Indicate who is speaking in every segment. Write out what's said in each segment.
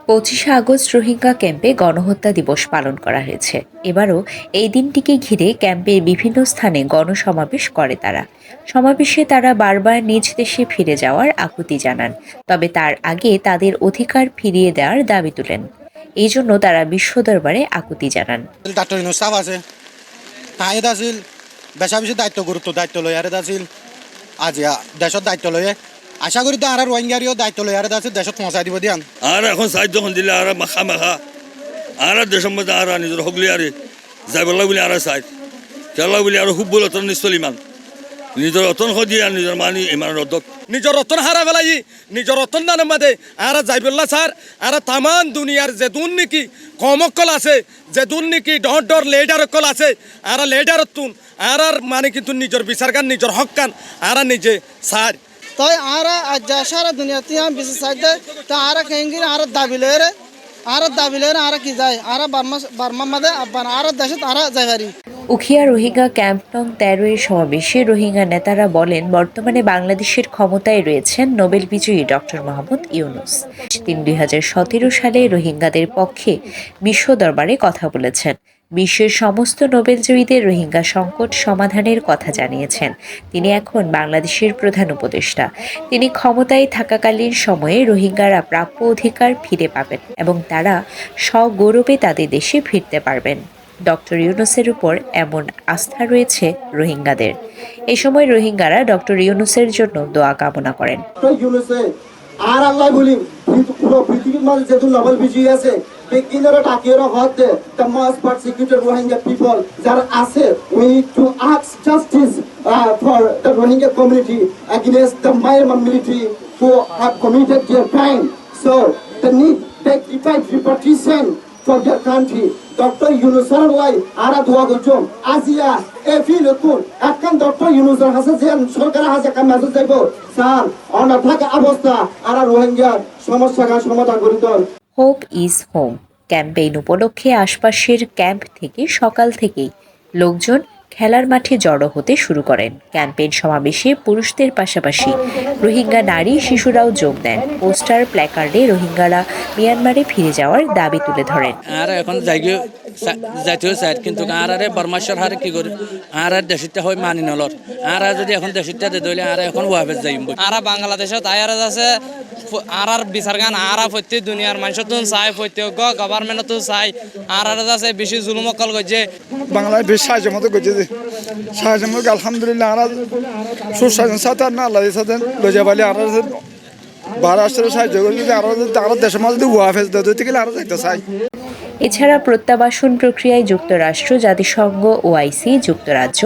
Speaker 1: 25শে August Rohingya ক্যাম্পে গণহত্যা দিবস পালন করা হয়েছে। এবারও এই দিনটিকে ঘিরে ক্যাম্পের বিভিন্ন স্থানে গণসমাবেশ করে তারা। সমাবেশে তারা বারবার নিজ দেশে ফিরে যাওয়ার আকুতি জানান, তবে তার আগে তাদের অধিকার ফিরিয়ে দেওয়ার দাবি তুলেন। এই জন্য তারা বিশ্ব দরবারে আকুতি জানান।
Speaker 2: বেশা বেশি দায়িত্ব লয় আর আছিল আজ দেশের দায়িত্ব লয়ে আশা করি তো আর রোহিঙ্গারিও দায়িত্ব লয় আর আছে দেশত পৌঁছাই দিব দিয়ান
Speaker 3: আর এখন সাহায্য দিলে আর মাখা মাখা আর দেশের মধ্যে আর নিজের হকলি আর যাইবলা বলে আর চাই তেলা বলে আর খুব বলে নিশ্চল ইমান নিজের রতন দিয়ে আর নিজের মানি ইমান রদক
Speaker 4: নিজের রতন হারা ফেলাই নিজের রতন দানের মাঝে আর যাইবল্লা স্যার আর তামান দুনিয়ার যে দুর্নীতি কমকল আছে যে দুর্নীতি ডর লেডার কল আছে আর লেডার তুন আর মানে কিন্তু নিজের বিচার কান নিজের হক কান আর নিজে স্যার
Speaker 5: তাই আর সারা দুনিয়াতে বিশেষ চাইতে তা আর কেঙ্গি আর দাবি লয়ে আর কি যায় আর বার্মা মাদে আর দেশে আর যাই পারি।
Speaker 1: উখিয়া রোহিঙ্গা ক্যাম্প নং 13 সমাবেশে রোহিঙ্গা নেতারা বলেন, বর্তমানে বাংলাদেশের ক্ষমতায় রয়েছেন নোবেল বিজয়ী ডক্টর মোহাম্মদ ইউনূস। তিনি 2017 সালে রোহিঙ্গাদের পক্ষে বিশ্ব দরবারে কথা বলেছেন। বিশ্বের সমস্ত নোবেলজয়ীদের রোহিঙ্গা সংকট সমাধানের কথা জানিয়েছেন। তিনি এখন বাংলাদেশের প্রধান উপদেষ্টা। তিনি ক্ষমতায় থাকাকালীন সময়ে রোহিঙ্গারা প্রাপ্য অধিকার ফিরে পাবেন এবং তারা সগৌরবে তাদের দেশে ফিরতে পারবেন। ডক্টর ইউনূসের উপর এমন আস্থা রয়েছে রোহিঙ্গাদের। এই সময় রোহিঙ্গারা ডক্টর ইউনূসের জন্য দোয়া কামনা করেন।
Speaker 6: আর আল্লাহ বলি পুরো পৃথিবীর মাঝে যেহেতু নোবেল বিজয়ী আছে বেগিনারা টাকিয়েরা হতে the most persecuted Rohingya people যারা আছে we need to ask justice for the Rohingya community against the Myanmar military who have committed their crime, so the need dignified repatriation for their country. Doctor ইউনূসের লাই আরা দোয়া করছো আজিয়া এফি লকুন একখান doctor ইউনূসের হাসে যে সরকারের হাসে কাম মেসেজ যাইব স্যার অনা থাকা অবস্থা আর রোহিঙ্গার সমস্যার সমাধান করিত।
Speaker 1: হোপ ইজ হোম ক্যাম্পেইন উপলক্ষে আশপাশের ক্যাম্প থেকে সকাল থেকেই লোকজন খেলার মাঠে জড়ো হতে শুরু করেন। ক্যাম্পেইন সমাবেশে পুরুষদের পাশাপাশি রোহিঙ্গা নারী শিশুরাও যোগ দেন। পোস্টার প্ল্যাকার্ডে রোহিঙ্গারা মিয়ানমারে ফিরে যাওয়ার দাবি তুলে ধরেন।
Speaker 7: আর এখন জাতীয় সাইড কিন্তু আর বর্মাশ্বর হারে কি করে আর দেশিটা হয় মানি নলর আর যদি এখন দেশিটা দিতে হইলে আর এখন ওয়াফেজ যাইম
Speaker 8: আর বাংলাদেশত আয়ার আছে আর বিচার গান আর প্রত্যেক দুনিয়ার মানুষ তো চাই প্রত্যেক গভর্নমেন্ট তো চাই আর আছে বেশি জুলুম অকল করছে
Speaker 9: বাংলায় বেশ সাহায্য মতো করছে যে সাহায্য মতো আলহামদুলিল্লাহ আর সুশাসন সাথে আর না আল্লাহ সাথে লজা বলে আর মহারাষ্ট্রের সাহায্য করছে আর দেশের মধ্যে ওয়াফেজ দিতে গেলে আরো যাইতে চাই।
Speaker 1: এছাড়া প্রত্যাবাসন প্রক্রিয়ায় যুক্তরাষ্ট্র, জাতিসংঘ, ওআইসি, যুক্তরাজ্য,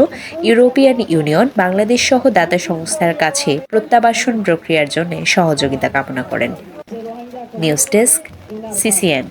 Speaker 1: ইউরোপিয়ান ইউনিয়ন, বাংলাদেশ সহ দাতা সংস্থার কাছে প্রত্যাবাসন প্রক্রিয়ার জন্য সহযোগিতা কামনা করেন। News desk, CCN.